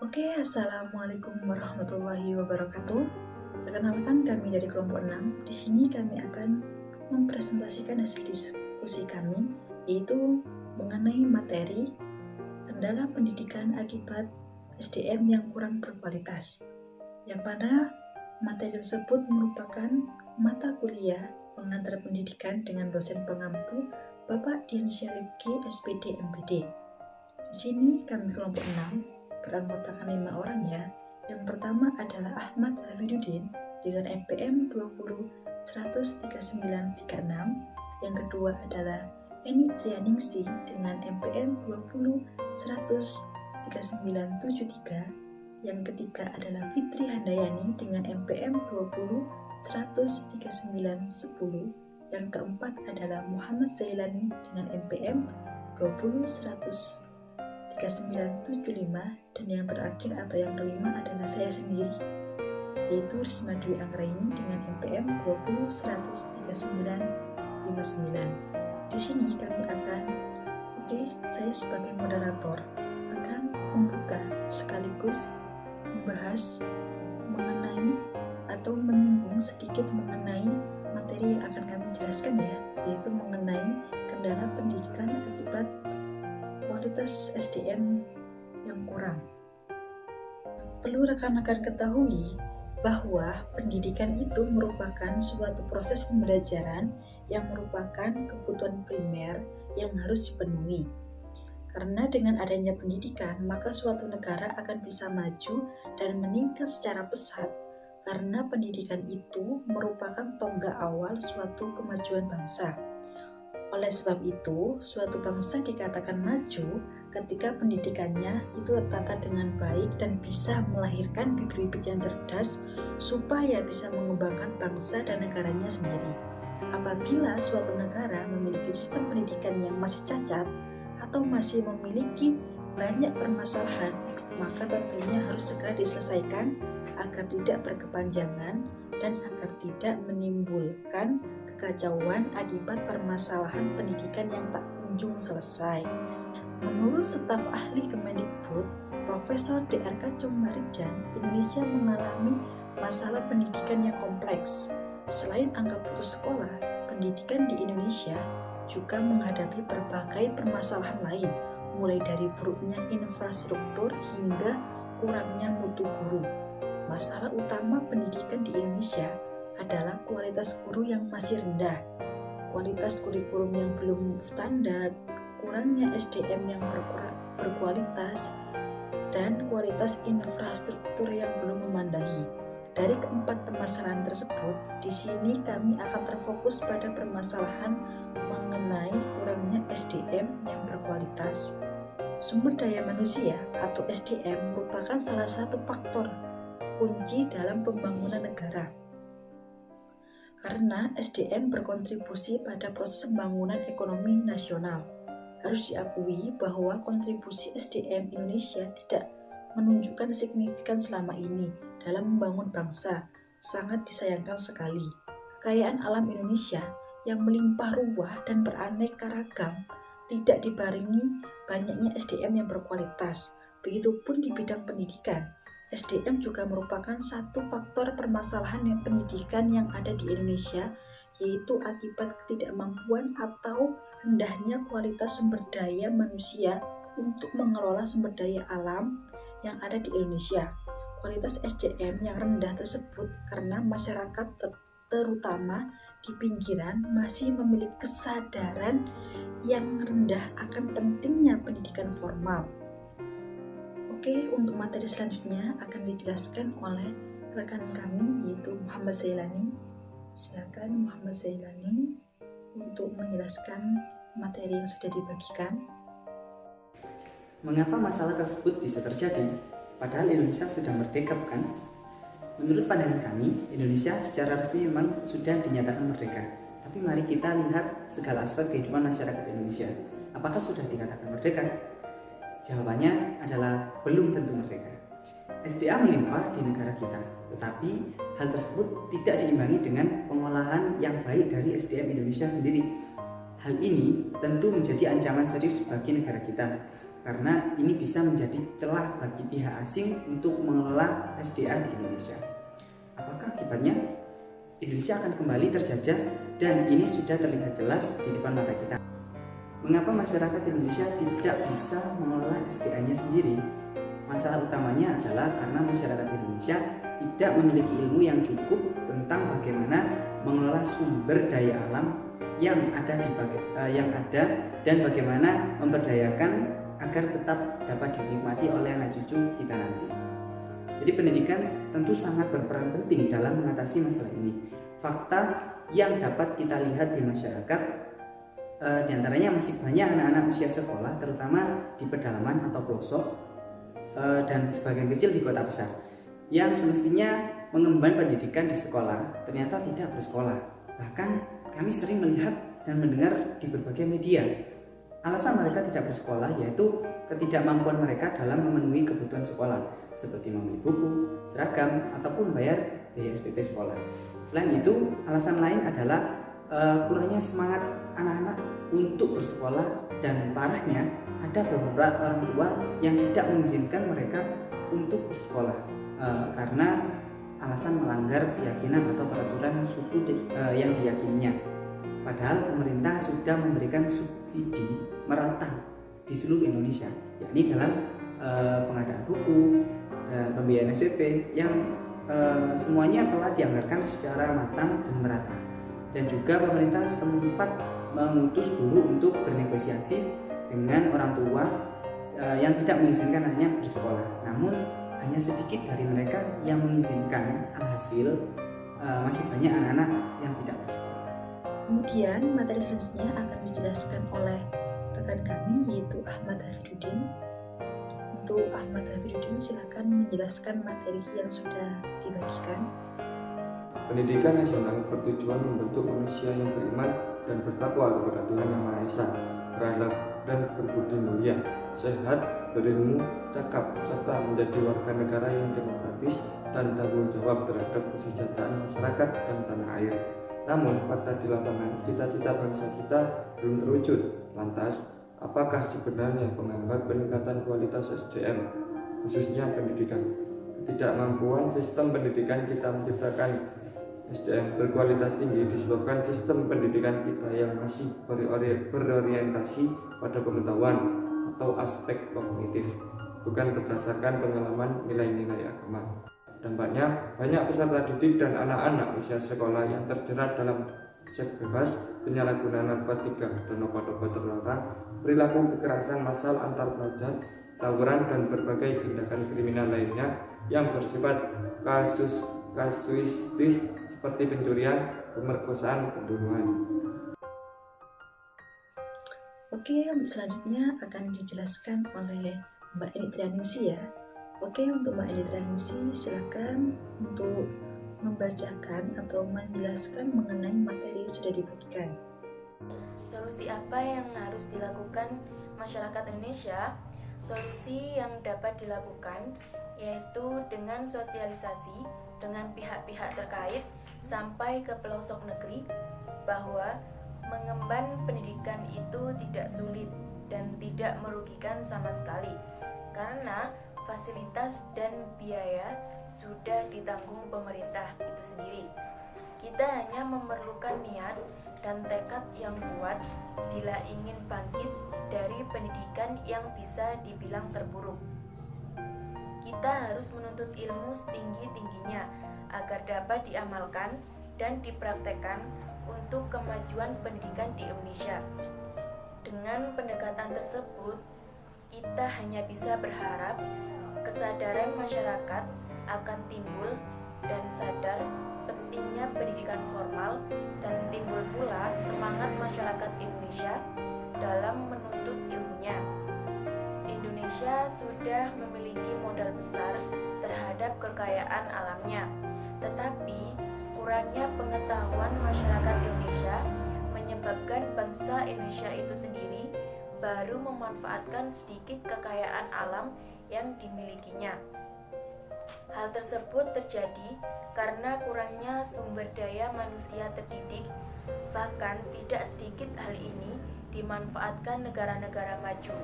Assalamualaikum warahmatullahi wabarakatuh. Perkenalkan, kami dari kelompok 6. Di sini kami akan mempresentasikan hasil diskusi kami, yaitu mengenai materi kendala pendidikan akibat SDM yang kurang berkualitas. Yang mana materi tersebut merupakan mata kuliah pengantar pendidikan dengan dosen pengampu Bapak Dian Syarifki, SPD, MPD. Di sini kami kelompok 6 beranggotakan 5 orang ya. Yang pertama adalah Ahmad Hafidudin dengan NPM 20-13936. Yang kedua adalah Eni Trianingsi dengan NPM 20-13973. Yang ketiga adalah Fitri Handayani dengan NPM 20-13910. Yang keempat adalah Muhammad Zailani dengan NPM 20-13975, dan yang terakhir atau yang kelima adalah saya sendiri, yaitu Risma Dwi Anggraini dengan NPM 20-13959. Di sini kami akan, saya sebagai moderator akan membuka sekaligus membahas mengenai atau menyinggung sedikit mengenai materi yang akan kami jelaskan ya, yaitu mengenai kendala pendidikan akibat kualitas SDM yang kurang. Perlu rekan-rekan ketahui bahwa pendidikan itu merupakan suatu proses pembelajaran yang merupakan kebutuhan primer yang harus dipenuhi. Karena dengan adanya pendidikan, maka suatu negara akan bisa maju dan meningkat secara pesat, karena pendidikan itu merupakan tonggak awal suatu kemajuan bangsa. Oleh sebab itu, suatu bangsa dikatakan maju ketika pendidikannya itu tertata dengan baik dan bisa melahirkan bibit-bibit yang cerdas supaya bisa mengembangkan bangsa dan negaranya sendiri. Apabila suatu negara memiliki sistem pendidikan yang masih cacat atau masih memiliki banyak permasalahan, maka tentunya harus segera diselesaikan agar tidak berkepanjangan dan agar tidak menimbulkan kekacauan akibat permasalahan pendidikan yang tak kunjung selesai. Menurut staf ahli Kemendikbud, Profesor Dr. Kacung-Marijan, Indonesia mengalami masalah pendidikan yang kompleks. Selain angka putus sekolah, pendidikan di Indonesia juga menghadapi berbagai permasalahan lain, mulai dari buruknya infrastruktur hingga kurangnya mutu guru. Masalah utama pendidikan di Indonesia adalah kualitas guru yang masih rendah, kualitas kurikulum yang belum standar, kurangnya SDM yang berkualitas, dan kualitas infrastruktur yang belum memadai. Dari keempat permasalahan tersebut, di sini kami akan terfokus pada permasalahan mengenai kurangnya SDM yang berkualitas. Sumber daya manusia atau SDM merupakan salah satu faktor kunci dalam pembangunan negara. Karena SDM berkontribusi pada proses pembangunan ekonomi nasional. Harus diakui bahwa kontribusi SDM Indonesia tidak menunjukkan signifikan selama ini dalam membangun bangsa. Sangat disayangkan sekali. Kekayaan alam Indonesia yang melimpah ruah dan beraneka ragam tidak dibarengi banyaknya SDM yang berkualitas. Begitupun di bidang pendidikan. SDM juga merupakan satu faktor permasalahan yang pendidikan yang ada di Indonesia, yaitu akibat ketidakmampuan atau rendahnya kualitas sumber daya manusia untuk mengelola sumber daya alam yang ada di Indonesia. Kualitas SDM yang rendah tersebut karena masyarakat terutama di pinggiran masih memiliki kesadaran yang rendah akan pentingnya pendidikan formal. Untuk materi selanjutnya akan dijelaskan oleh rekan kami, yaitu Muhammad Zailani. Silakan Muhammad Zailani untuk menjelaskan materi yang sudah dibagikan. Mengapa masalah tersebut bisa terjadi? Padahal Indonesia sudah merdeka, bukan? Menurut pandangan kami, Indonesia secara resmi memang sudah dinyatakan merdeka. Tapi mari kita lihat segala aspek kehidupan masyarakat Indonesia. Apakah sudah dikatakan merdeka? Jawabannya adalah belum tentu merdeka. SDA melimpah di negara kita, tetapi hal tersebut tidak diimbangi dengan pengolahan yang baik dari SDM Indonesia sendiri. Hal ini tentu menjadi ancaman serius bagi negara kita. karena ini bisa menjadi celah bagi pihak asing untuk mengelola SDA di Indonesia. Apakah akibatnya? Indonesia akan kembali terjajah dan ini sudah terlihat jelas di depan mata kita. Mengapa masyarakat Indonesia tidak bisa mengelola SDA-nya sendiri? Masalah utamanya adalah karena masyarakat Indonesia tidak memiliki ilmu yang cukup tentang bagaimana mengelola sumber daya alam yang ada dan bagaimana memberdayakan agar tetap dapat dinikmati oleh anak cucu kita nanti. Jadi pendidikan tentu sangat berperan penting dalam mengatasi masalah ini. Fakta yang dapat kita lihat di masyarakat diantaranya masih banyak anak-anak usia sekolah, terutama di pedalaman atau pelosok dan sebagian kecil di kota besar, yang semestinya mengemban pendidikan di sekolah ternyata tidak bersekolah. Bahkan kami sering melihat dan mendengar di berbagai media alasan mereka tidak bersekolah yaitu ketidakmampuan mereka dalam memenuhi kebutuhan sekolah seperti membeli buku, seragam, ataupun membayar biaya SPP sekolah. Selain itu, alasan lain adalah kurangnya semangat anak-anak untuk bersekolah dan parahnya ada beberapa orang tua yang tidak mengizinkan mereka untuk bersekolah karena alasan melanggar keyakinan atau peraturan suku yang diyakininya. Padahal pemerintah sudah memberikan subsidi merata di seluruh Indonesia, yakni dalam pengadaan buku dan pembiayaan SPP yang semuanya telah dianggarkan secara matang dan merata. Dan juga pemerintah sempat mengutus guru untuk bernegosiasi dengan orang tua yang tidak mengizinkan anaknya bersekolah. Namun hanya sedikit dari mereka yang mengizinkan, alhasil masih banyak anak-anak yang tidak bersekolah. Kemudian materi selanjutnya akan dijelaskan oleh rekan kami yaitu Ahmad Hafidudin. Untuk Ahmad Hafidudin silakan menjelaskan materi yang sudah dibagikan. Pendidikan nasional bertujuan membentuk manusia yang beriman dan bertakwa kepada Tuhan Yang Maha Esa, berakhlak dan berbudi mulia, sehat, berilmu, cakap, serta menjadi warga negara yang demokratis dan tanggung jawab terhadap kesejahteraan masyarakat dan tanah air. Namun, fakta di lapangan, cita-cita bangsa kita belum terwujud. Lantas, apakah sebenarnya penghambat peningkatan kualitas SDM, khususnya pendidikan? Ketidakmampuan sistem pendidikan kita menciptakan SDM berkualitas tinggi disebabkan sistem pendidikan kita yang masih berorientasi pada pengetahuan atau aspek kognitif, bukan berdasarkan pengalaman nilai-nilai agama. Dampaknya, banyak peserta didik dan anak-anak usia sekolah yang terjerat dalam seks bebas, penyalahgunaan narkotika dan obat-obat terlarang, perilaku kekerasan massal antar pelajar, tawuran dan berbagai tindakan kriminal lainnya yang bersifat kasuistis seperti pencurian, pemerkosaan, pembunuhan. Oke, untuk selanjutnya akan dijelaskan oleh Mbak Eni Trianingsi ya. Oke, untuk Mbak Eni Trianingsi silakan untuk membacakan atau menjelaskan mengenai materi yang sudah dibagikan. Solusi apa yang harus dilakukan masyarakat Indonesia? Solusi yang dapat dilakukan yaitu dengan sosialisasi dengan pihak-pihak terkait sampai ke pelosok negeri bahwa mengemban pendidikan itu tidak sulit dan tidak merugikan sama sekali karena fasilitas dan biaya sudah ditanggung pemerintah itu sendiri. Kita hanya memerlukan niat dan tekad yang kuat bila ingin bangkit dari pendidikan yang bisa dibilang terpuruk. Kita harus menuntut ilmu setinggi-tingginya agar dapat diamalkan dan dipraktekkan untuk kemajuan pendidikan di Indonesia. Dengan pendekatan tersebut, kita hanya bisa berharap kesadaran masyarakat akan timbul dan sadar pentingnya pendidikan formal dan timbul pula semangat masyarakat Indonesia dalam menuntut ilmunya. Indonesia sudah memiliki modal besar terhadap kekayaan alamnya, tetapi kurangnya pengetahuan masyarakat Indonesia menyebabkan bangsa Indonesia itu sendiri baru memanfaatkan sedikit kekayaan alam yang dimilikinya. Hal tersebut terjadi karena kurangnya sumber daya manusia terdidik, bahkan tidak sedikit hal ini dimanfaatkan negara-negara maju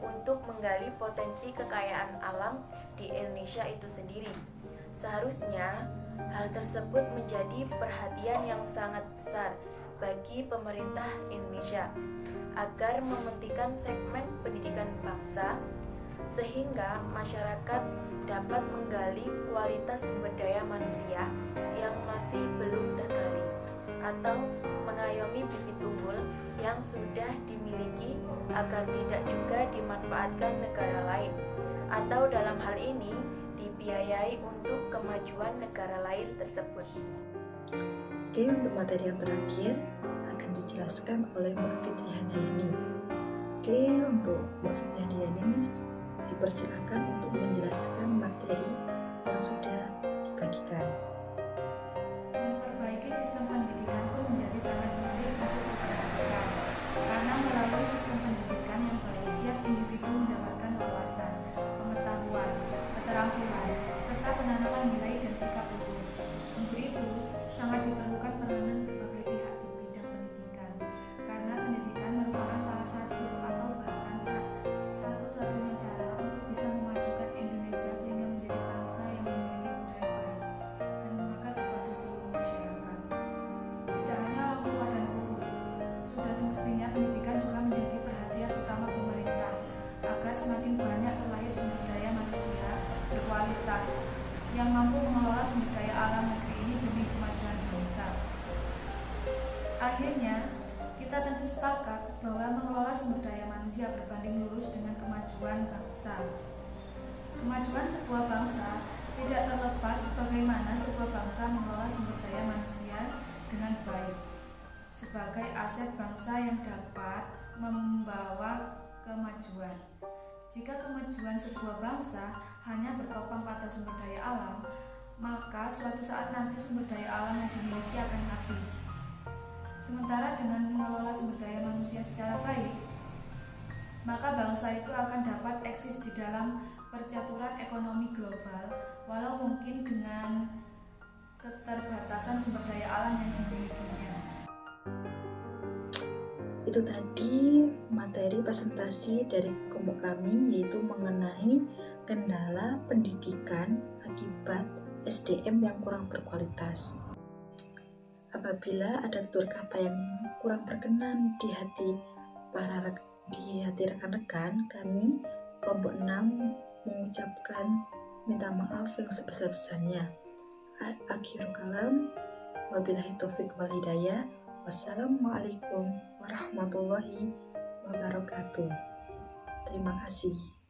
untuk menggali potensi kekayaan alam di Indonesia itu sendiri. Seharusnya hal tersebut menjadi perhatian yang sangat besar bagi pemerintah Indonesia agar mementingkan segmen pendidikan bangsa sehingga masyarakat dapat menggali kualitas sumber daya manusia yang masih belum tergali atau mengayomi bibit unggul yang sudah dimiliki agar tidak juga dimanfaatkan negara lain atau dalam hal ini dibiayai untuk kemajuan negara lain tersebut. Oke, untuk materi yang terakhir akan dijelaskan oleh Mbak Fitri Handayani. Oke, untuk Mbak Fitri Handayani dipersilakan untuk menjelaskan materi yang sudah dibagikan. Memperbaiki sistem pendidikan pun menjadi sangat penting untuk diperhatikan, karena melalui sistem pendidikan yang baik, tiap individu mendapatkan wawasan, pengetahuan, keterampilan, serta penanaman nilai dan sikap luhur. Untuk itu, sangat diperlukan peranan berbagai pihak di bidang pendidikan, karena pendidikan merupakan salah satu atau bahkan satu-satunya cara untuk bisa memajukan Indonesia sehingga menjadi bangsa yang memiliki budaya baik dan mengakar kepada seluruh masyarakat. Tidak hanya orang tua dan guru, sudah semestinya pendidikan juga menjadi perhatian utama pemerintah agar semakin banyak terlahir sumber daya manusia berkualitas yang mampu mengelola sumber daya alam negeri ini demi kemajuan bangsa. Akhirnya, kita tentu sepakat bahwa mengelola sumber daya manusia berbanding lurus dengan kemajuan bangsa. Kemajuan sebuah bangsa tidak terlepas bagaimana sebuah bangsa mengelola sumber daya manusia dengan baik sebagai aset bangsa yang dapat membawa kemajuan. Jika kemajuan sebuah bangsa hanya bertopang pada sumber daya alam, maka suatu saat nanti sumber daya alam yang dimiliki akan habis. Sementara dengan mengelola sumber daya manusia secara baik, maka bangsa itu akan dapat eksis di dalam percaturan ekonomi global, walau mungkin dengan keterbatasan sumber daya alam yang dimilikinya. Itu tadi materi presentasi dari kelompok kami, yaitu mengenai kendala pendidikan akibat SDM yang kurang berkualitas. Apabila ada tutur kata yang kurang berkenan di hati rekan-rekan, kami kelompok 6 mengucapkan minta maaf yang sebesar-besarnya. Akhirul kalam, wabillahi taufiq wal hidayah. Wassalamualaikum warahmatullahi wabarakatuh. Terima kasih.